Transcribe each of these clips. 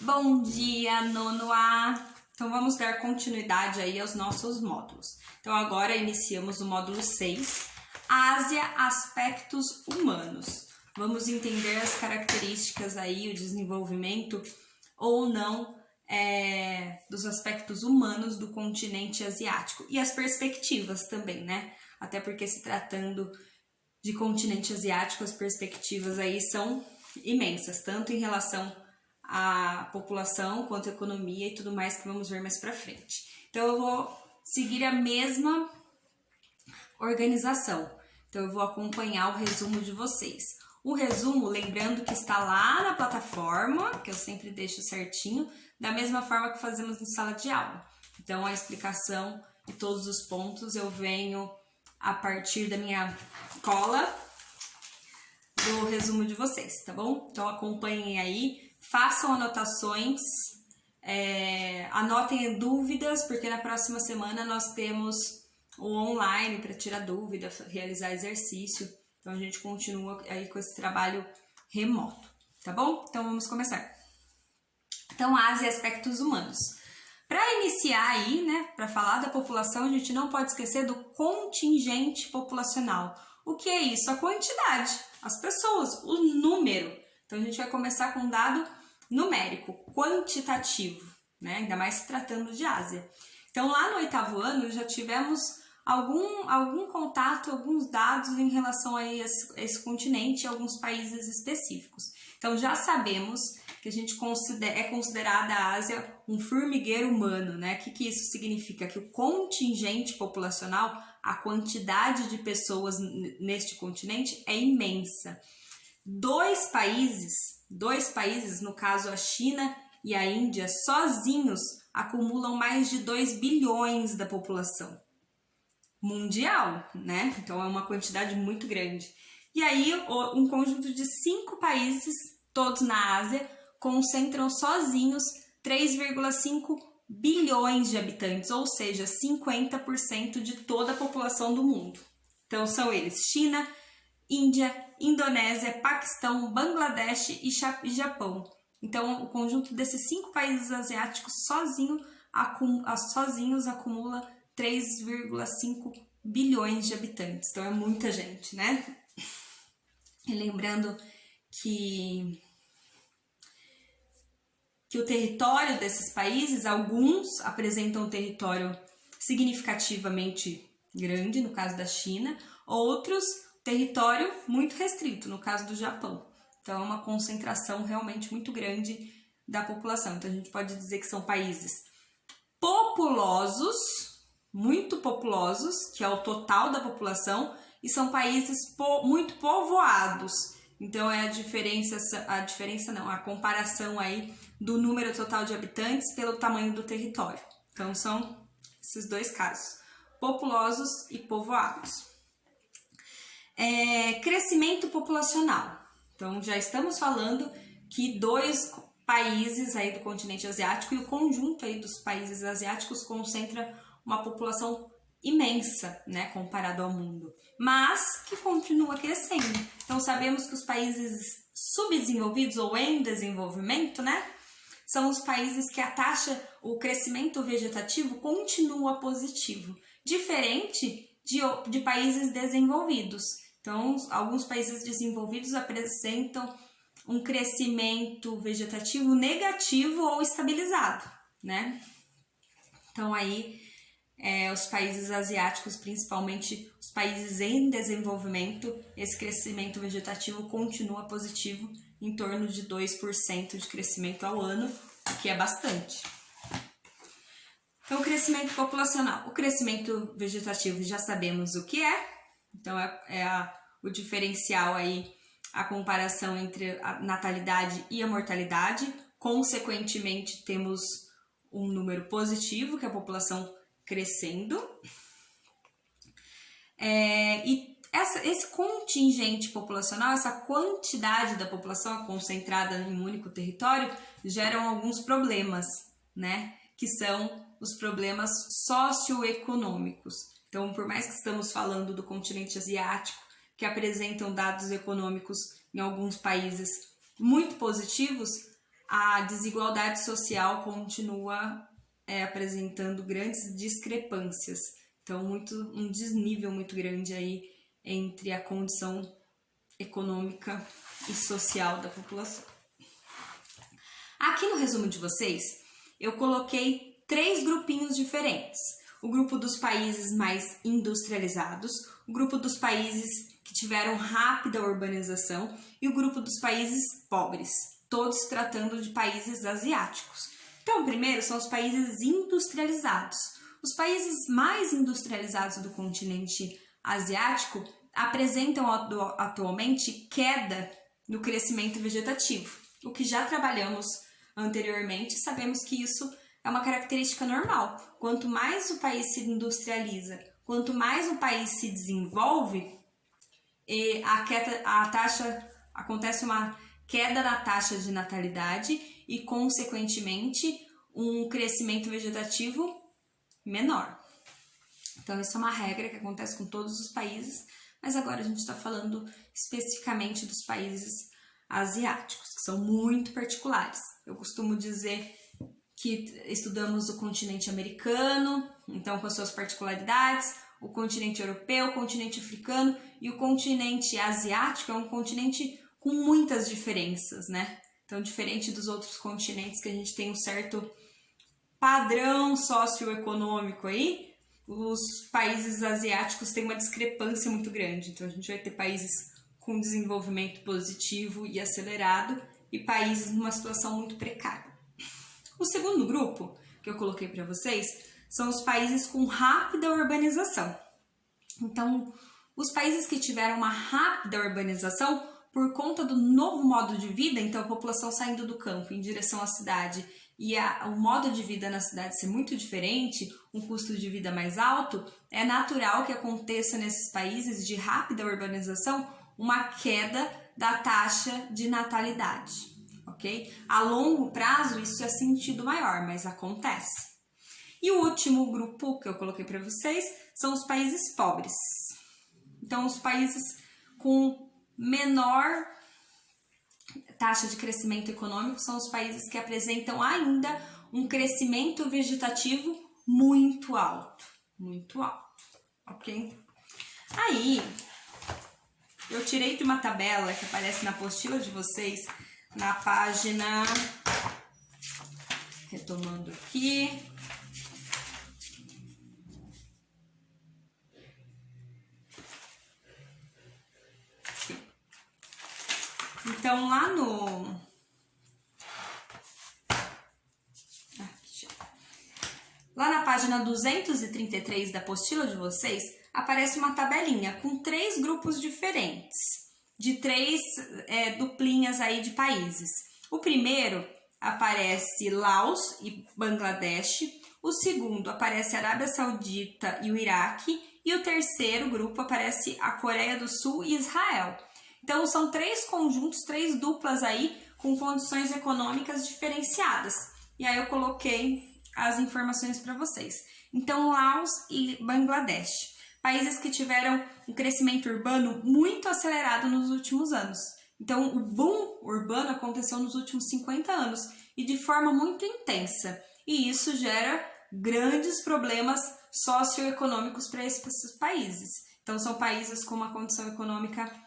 Bom dia, nono A! Então vamos dar continuidade aí aos nossos módulos. Então agora iniciamos o módulo 6, Ásia, aspectos humanos. Vamos entender as características aí, o desenvolvimento ou não dos aspectos humanos do continente asiático e as perspectivas também, né? Até porque se tratando de continente asiático, as perspectivas aí são imensas, tanto em relação à população quanto à economia e tudo mais que vamos ver mais pra frente. Então eu vou seguir a mesma organização. Então eu vou acompanhar o resumo de vocês. O resumo, lembrando que está lá na plataforma, que eu sempre deixo certinho, da mesma forma que fazemos em sala de aula. Então a explicação de todos os pontos eu venho a partir da minha cola do resumo de vocês, tá bom? Então acompanhem aí, façam anotações, anotem dúvidas, porque na próxima semana nós temos o online para tirar dúvida, realizar exercício. Então a gente continua aí com esse trabalho remoto, tá bom? Então vamos começar. Então, Ásia e aspectos humanos. Para iniciar aí, né, para falar da população, a gente não pode esquecer do contingente populacional. O que é isso? A quantidade, as pessoas, o número. Então a gente vai começar com um dado numérico, quantitativo, né? Ainda mais se tratando de Ásia. Então lá no 8º ano já tivemos algum contato, alguns dados em relação a esse continente e alguns países específicos. Então já sabemos que a gente é considerada a Ásia um formigueiro humano, né? O que isso significa? Que o contingente populacional, a quantidade de pessoas neste continente é imensa. Dois países, no caso a China e a Índia, sozinhos acumulam mais de 2 bilhões da população mundial, né? Então é uma quantidade muito grande. E aí um conjunto de 5 países, todos na Ásia, concentram sozinhos 3,5 bilhões de habitantes, ou seja, 50% de toda a população do mundo. Então são eles: China, Índia, Indonésia, Paquistão, Bangladesh e Japão. Então o conjunto desses 5 países asiáticos sozinhos acumula 3,5 bilhões de habitantes. Então é muita gente, né? E lembrando que o território desses países, alguns apresentam um território significativamente grande, no caso da China, outros território muito restrito, no caso do Japão. Então é uma concentração realmente muito grande da população. Então a gente pode dizer que são países populosos, muito populosos, que é o total da população, e são países muito povoados. Então é a comparação aí do número total de habitantes pelo tamanho do território. Então são esses dois casos, populosos e povoados. Crescimento populacional. Então já estamos falando que 2 países aí do continente asiático e o conjunto aí dos países asiáticos concentra uma população imensa, né, comparado ao mundo, mas que continua crescendo. Então sabemos que os países subdesenvolvidos ou em desenvolvimento, né, são os países que o crescimento vegetativo continua positivo, diferente de países desenvolvidos. Então, alguns países desenvolvidos apresentam um crescimento vegetativo negativo ou estabilizado, né? Então aí os países asiáticos, principalmente os países em desenvolvimento, esse crescimento vegetativo continua positivo, em torno de 2% de crescimento ao ano, o que é bastante. Então, o crescimento populacional. O crescimento vegetativo já sabemos o que é, então o diferencial aí, a comparação entre a natalidade e a mortalidade. Consequentemente, temos um número positivo, que é a população crescendo. E esse contingente populacional, essa quantidade da população concentrada em um único território, geram alguns problemas, né? Que são os problemas socioeconômicos. Então, por mais que estamos falando do continente asiático, que apresentam dados econômicos em alguns países muito positivos, a desigualdade social continua apresentando grandes discrepâncias. Então, um desnível muito grande aí entre a condição econômica e social da população. Aqui no resumo de vocês, eu coloquei 3 grupinhos diferentes. O grupo dos países mais industrializados, o grupo dos países que tiveram rápida urbanização e o grupo dos países pobres, todos se tratando de países asiáticos. Então, primeiro são os países industrializados. Os países mais industrializados do continente asiático apresentam atualmente queda no crescimento vegetativo. O que já trabalhamos anteriormente, sabemos que isso é uma característica normal. Quanto mais o país se industrializa, quanto mais o país se desenvolve, acontece uma queda na taxa de natalidade e, consequentemente, um crescimento vegetativo menor. Então, isso é uma regra que acontece com todos os países, mas agora a gente está falando especificamente dos países asiáticos, que são muito particulares. Eu costumo dizer que estudamos o continente americano, então com as suas particularidades, o continente europeu, o continente africano e o continente asiático é um continente com muitas diferenças, né? Então, diferente dos outros continentes que a gente tem um certo padrão socioeconômico aí, os países asiáticos têm uma discrepância muito grande. Então, a gente vai ter países com desenvolvimento positivo e acelerado e países numa situação muito precária. O segundo grupo que eu coloquei para vocês são os países com rápida urbanização. Então, os países que tiveram uma rápida urbanização por conta do novo modo de vida, então a população saindo do campo em direção à cidade e o modo de vida na cidade ser muito diferente, um custo de vida mais alto, é natural que aconteça nesses países de rápida urbanização uma queda da taxa de natalidade, ok? A longo prazo isso é sentido maior, mas acontece. E o último grupo que eu coloquei para vocês são os países pobres. Então, os países com menor taxa de crescimento econômico são os países que apresentam ainda um crescimento vegetativo muito alto, ok? Aí, eu tirei de uma tabela que aparece na apostila de vocês, na página, retomando aqui, então lá na página 233 da apostila de vocês, aparece uma tabelinha com 3 grupos diferentes, de 3 duplinhas aí de países. O primeiro aparece Laos e Bangladesh, o segundo aparece Arábia Saudita e o Iraque, e o terceiro grupo aparece a Coreia do Sul e Israel. Então, são 3 conjuntos, 3 duplas aí com condições econômicas diferenciadas. E aí eu coloquei as informações para vocês. Então, Laos e Bangladesh, países que tiveram um crescimento urbano muito acelerado nos últimos anos. Então, o boom urbano aconteceu nos últimos 50 anos e de forma muito intensa. E isso gera grandes problemas socioeconômicos para esses países. Então, são países com uma condição econômica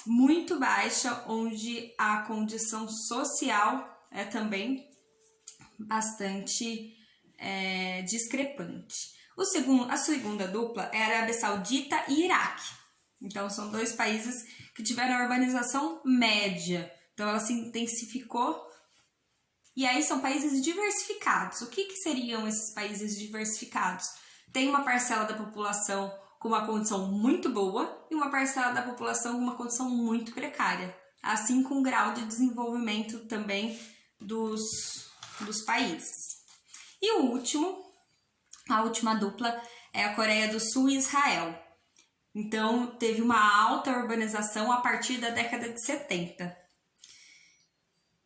muito baixa, onde a condição social é também bastante discrepante. A segunda dupla é a Arábia Saudita e Iraque. Então, são 2 países que tiveram a urbanização média. Então, ela se intensificou. E aí, são países diversificados. O que seriam esses países diversificados? Tem uma parcela da população com uma condição muito boa e uma parcela da população com uma condição muito precária. Assim, com o grau de desenvolvimento também dos países. E a última dupla é a Coreia do Sul e Israel. Então, teve uma alta urbanização a partir da década de 70.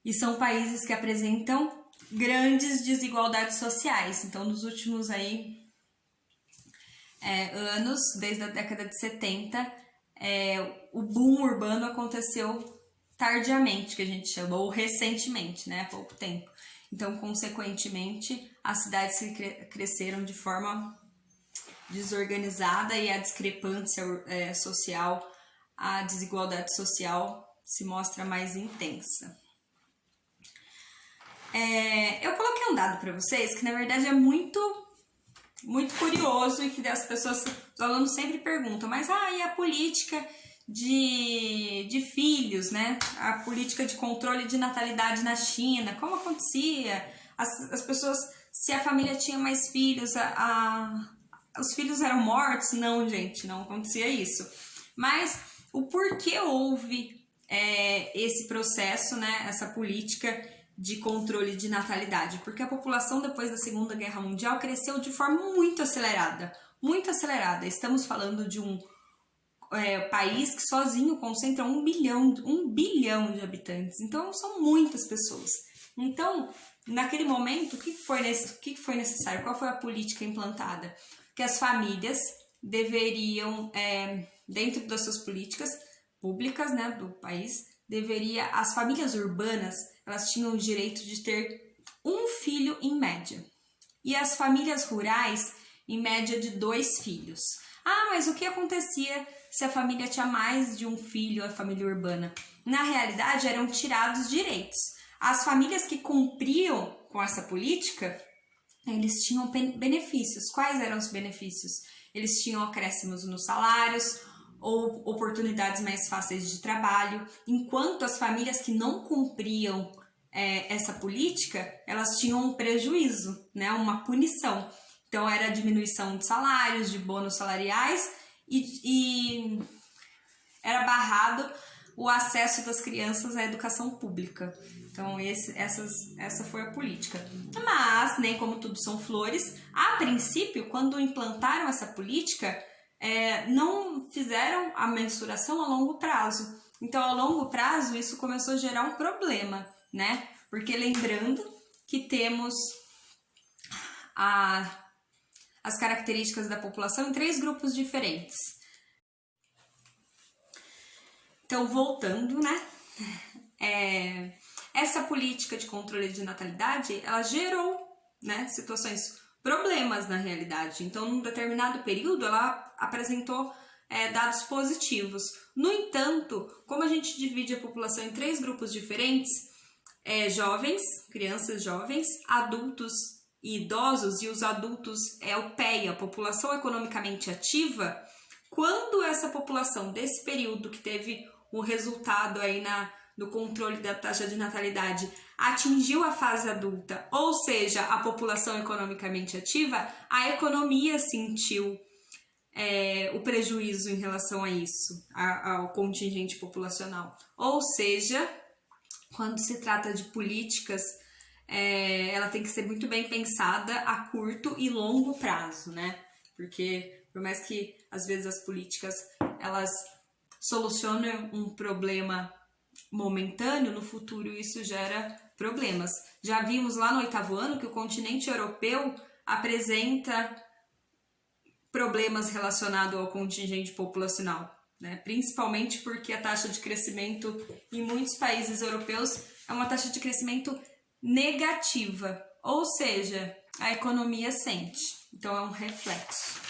E são países que apresentam grandes desigualdades sociais. Então, nos últimos anos, desde a década de 70, o boom urbano aconteceu tardiamente, que a gente chama, ou recentemente, né, há pouco tempo. Então, consequentemente, as cidades cresceram de forma desorganizada e a discrepância social, a desigualdade social se mostra mais intensa. Eu coloquei um dado para vocês que na verdade é muito curioso e que as pessoas, os alunos sempre perguntam, mas e a política de filhos, né? A política de controle de natalidade na China, como acontecia? As pessoas, se a família tinha mais filhos, os filhos eram mortos? Não, gente, não acontecia isso. Mas o porquê houve esse processo, né? Essa política de controle de natalidade? Porque a população depois da Segunda Guerra Mundial cresceu de forma muito acelerada, muito acelerada. Estamos falando de um país que sozinho concentra 1 bilhão de habitantes, então são muitas pessoas. Então, naquele momento, o que foi necessário? Qual foi a política implantada? Que as famílias deveriam, dentro das suas políticas públicas, né, do país, as famílias urbanas, elas tinham o direito de ter 1 filho em média. E as famílias rurais, em média de 2 filhos. Mas o que acontecia se a família tinha mais de 1 filho, a família urbana? Na realidade, eram tirados direitos. As famílias que cumpriam com essa política, eles tinham benefícios. Quais eram os benefícios? Eles tinham acréscimos nos salários, ou oportunidades mais fáceis de trabalho, enquanto as famílias que não cumpriam essa política, elas tinham um prejuízo, né? Uma punição. Então, era a diminuição de salários, de bônus salariais e era barrado o acesso das crianças à educação pública. Então, essa foi a política. Mas, nem como tudo são flores, a princípio, quando implantaram essa política, não fizeram a mensuração a longo prazo. Então, a longo prazo, isso começou a gerar um problema, né? Porque lembrando que temos as características da população em 3 grupos diferentes. Então, voltando, né? Essa política de controle de natalidade, ela gerou, né, problemas na realidade. Então, num determinado período, ela apresentou dados positivos. No entanto, como a gente divide a população em 3 grupos diferentes, jovens, crianças jovens, adultos e idosos, e os adultos é o PEI, a população economicamente ativa, quando essa população desse período que teve o resultado aí no controle da taxa de natalidade atingiu a fase adulta, ou seja, a população economicamente ativa, a economia sentiu o prejuízo em relação a isso, ao contingente populacional. Ou seja, quando se trata de políticas, ela tem que ser muito bem pensada a curto e longo prazo, né? Porque por mais que às vezes as políticas elas solucionam um problema momentâneo, no futuro isso gera problemas. Já vimos lá no 8º ano que o continente europeu apresenta problemas relacionados ao contingente populacional, né? Principalmente porque a taxa de crescimento em muitos países europeus é uma taxa de crescimento negativa, ou seja, a economia sente. Então é um reflexo.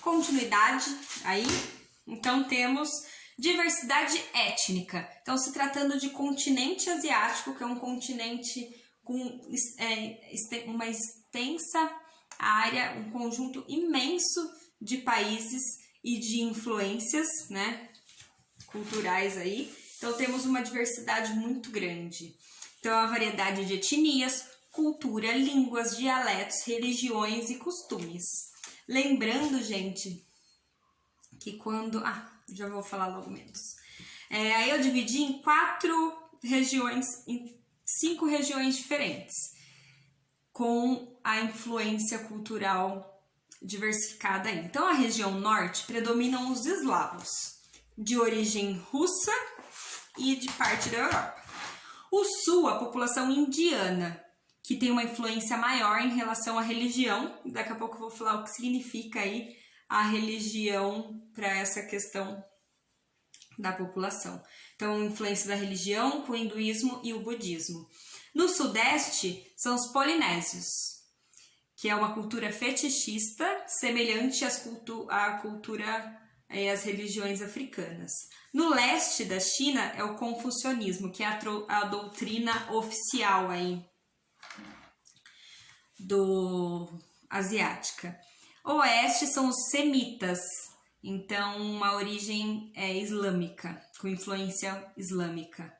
Continuidade aí. Então temos diversidade étnica. Então, se tratando de continente asiático, que é um continente com uma extensa área, um conjunto imenso de países e de influências, né, culturais aí. Então, temos uma diversidade muito grande. Então, a variedade de etnias, cultura, línguas, dialetos, religiões e costumes. Lembrando, gente, que quando... já vou falar logo menos. Aí eu dividi em 5 regiões diferentes, com a influência cultural diversificada aí. Então, a região norte predominam os eslavos, de origem russa e de parte da Europa. O sul, a população indiana, que tem uma influência maior em relação à religião. Daqui a pouco eu vou falar o que significa aí a religião para essa questão da população. Então, influência da religião com o hinduísmo e o budismo. No Sudeste, são os polinésios, que é uma cultura fetichista semelhante à cultura e às religiões africanas. No leste da China é o confucionismo, que é a doutrina oficial aí asiática. O oeste são os semitas, então uma origem islâmica, com influência islâmica.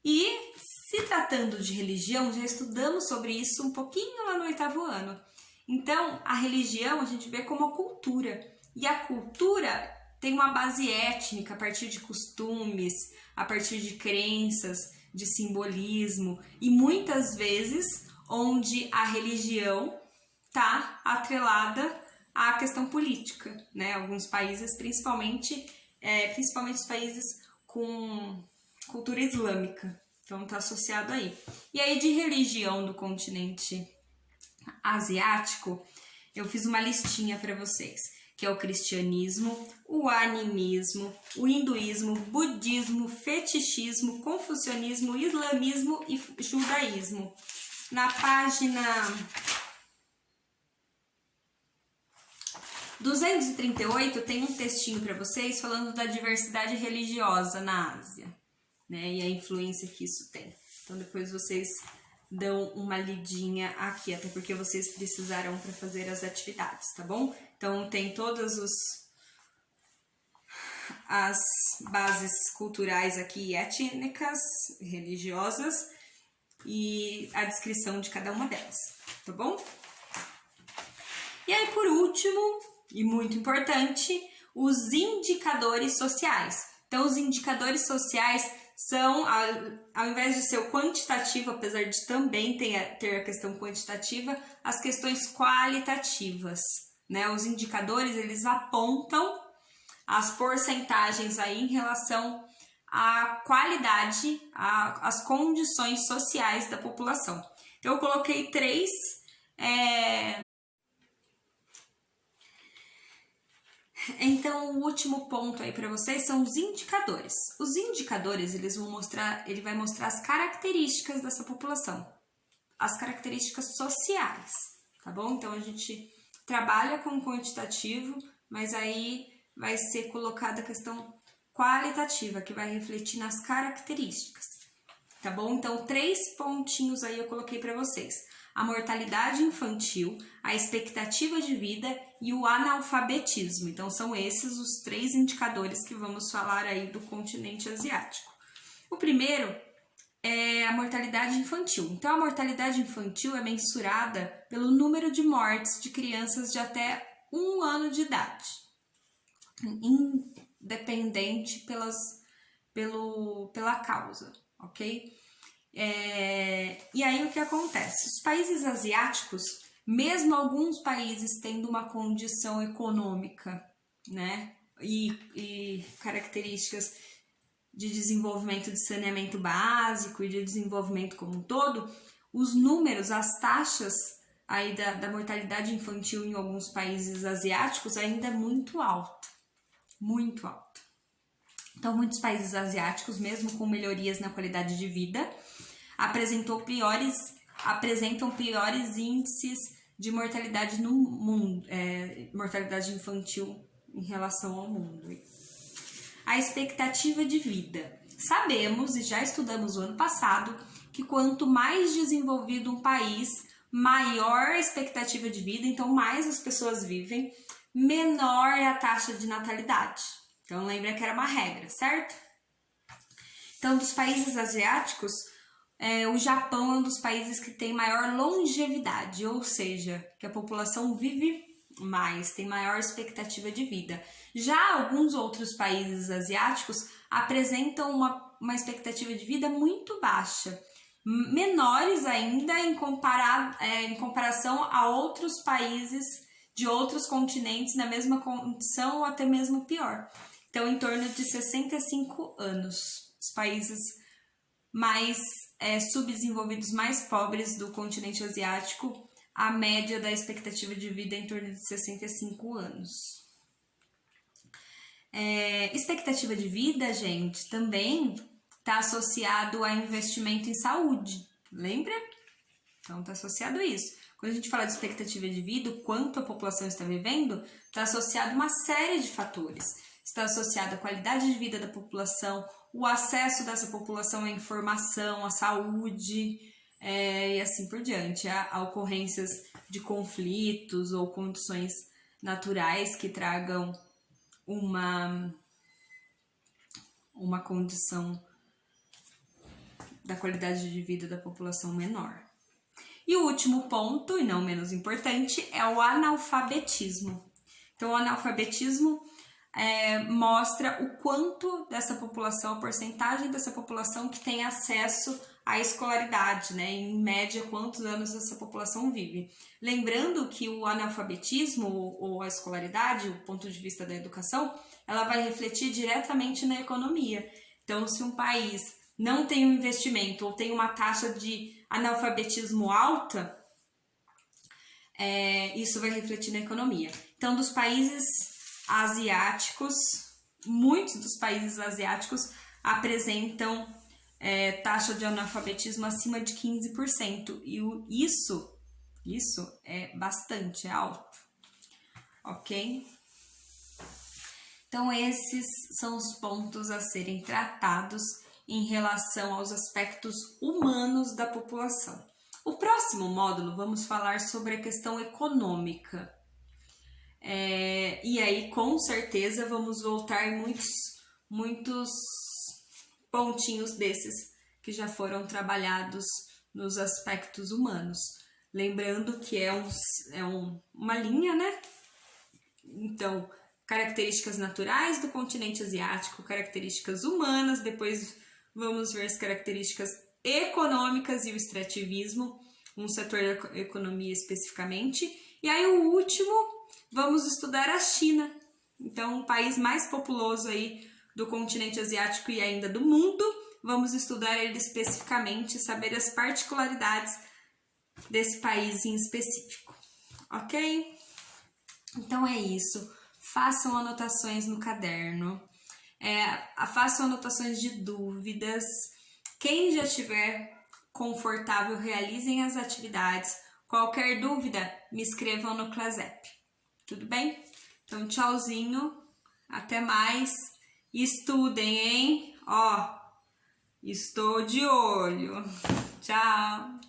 E se tratando de religião, já estudamos sobre isso um pouquinho lá no 8º ano. Então, a religião a gente vê como a cultura. E a cultura tem uma base étnica a partir de costumes, a partir de crenças, de simbolismo. E muitas vezes onde a religião está atrelada à questão política, né? Alguns países, principalmente os países com cultura islâmica. Então, está associado aí. E aí, de religião do continente asiático, eu fiz uma listinha para vocês, que é o cristianismo, o animismo, o hinduísmo, budismo, fetichismo, confucionismo, islamismo e judaísmo. Na página 238 tem um textinho para vocês falando da diversidade religiosa na Ásia, né, e a influência que isso tem. Então depois vocês dão uma lidinha aqui, até porque vocês precisarão para fazer as atividades, tá bom? Então tem todas as bases culturais aqui, étnicas, religiosas, e a descrição de cada uma delas, tá bom? E aí, por último, e muito importante, os indicadores sociais. Então, os indicadores sociais são, ao invés de ser o quantitativo, apesar de também ter a questão quantitativa, as questões qualitativas, né? Os indicadores, eles apontam as porcentagens aí em relação à qualidade, às condições sociais da população. Então, eu coloquei 3. Então, o último ponto aí para vocês são os indicadores. Os indicadores, ele vai mostrar as características dessa população, as características sociais, tá bom? Então, a gente trabalha com o quantitativo, mas aí vai ser colocada a questão qualitativa, que vai refletir nas características, tá bom? Então, 3 pontinhos aí eu coloquei para vocês. A mortalidade infantil, a expectativa de vida e o analfabetismo. Então, são esses os 3 indicadores que vamos falar aí do continente asiático. O primeiro é a mortalidade infantil. Então, a mortalidade infantil é mensurada pelo número de mortes de crianças de até 1 ano de idade, independente pela causa, ok? E aí o que acontece? Os países asiáticos, mesmo alguns países tendo uma condição econômica, né, e características de desenvolvimento de saneamento básico e de desenvolvimento como um todo, os números, as taxas aí da mortalidade infantil em alguns países asiáticos ainda é muito alta, muito alta. Então, muitos países asiáticos, mesmo com melhorias na qualidade de vida, apresentam piores índices de mortalidade no mundo, mortalidade infantil em relação ao mundo. A expectativa de vida. Sabemos, e já estudamos o ano passado, que quanto mais desenvolvido um país, maior a expectativa de vida, então mais as pessoas vivem, menor é a taxa de natalidade. Então, lembra que era uma regra, certo? Então, dos países asiáticos, o Japão é um dos países que tem maior longevidade, ou seja, que a população vive mais, tem maior expectativa de vida. Já alguns outros países asiáticos apresentam uma expectativa de vida muito baixa, menores ainda em comparação a outros países de outros continentes na mesma condição ou até mesmo pior. Então, em torno de 65 anos. Os países mais subdesenvolvidos, mais pobres do continente asiático, a média da expectativa de vida é em torno de 65 anos. Expectativa de vida, gente, também está associado a investimento em saúde, lembra? Então, está associado a isso. Quando a gente fala de expectativa de vida, o quanto a população está vivendo, está associado a uma série de fatores. Está associado à qualidade de vida da população, o acesso dessa população à informação, à saúde, e assim por diante, a ocorrências de conflitos ou condições naturais que tragam uma condição da qualidade de vida da população menor. E o último ponto, e não menos importante, é o analfabetismo. Então, o analfabetismo mostra o quanto dessa população, a porcentagem dessa população que tem acesso à escolaridade, né? Em média, quantos anos essa população vive. Lembrando que o analfabetismo ou a escolaridade, o ponto de vista da educação, ela vai refletir diretamente na economia. Então, se um país não tem um investimento ou tem uma taxa de analfabetismo alta, isso vai refletir na economia. Então, dos países asiáticos, muitos dos países asiáticos apresentam taxa de analfabetismo acima de 15%. E isso é bastante alto, ok? Então, esses são os pontos a serem tratados em relação aos aspectos humanos da população. O próximo módulo vamos falar sobre a questão econômica. E aí, com certeza, vamos voltar em muitos pontinhos desses que já foram trabalhados nos aspectos humanos. Lembrando que uma linha, né? Então, características naturais do continente asiático, características humanas, depois vamos ver as características econômicas e o extrativismo, um setor da economia especificamente. E aí o último, vamos estudar a China. Então, o país mais populoso aí do continente asiático e ainda do mundo. Vamos estudar ele especificamente, saber as particularidades desse país em específico, ok? Então é isso. Façam anotações no caderno. Façam anotações de dúvidas. Quem já estiver confortável, realizem as atividades. Qualquer dúvida, me escrevam no Clasep. Tudo bem? Então, tchauzinho. Até mais. Estudem, hein? Ó, estou de olho. Tchau.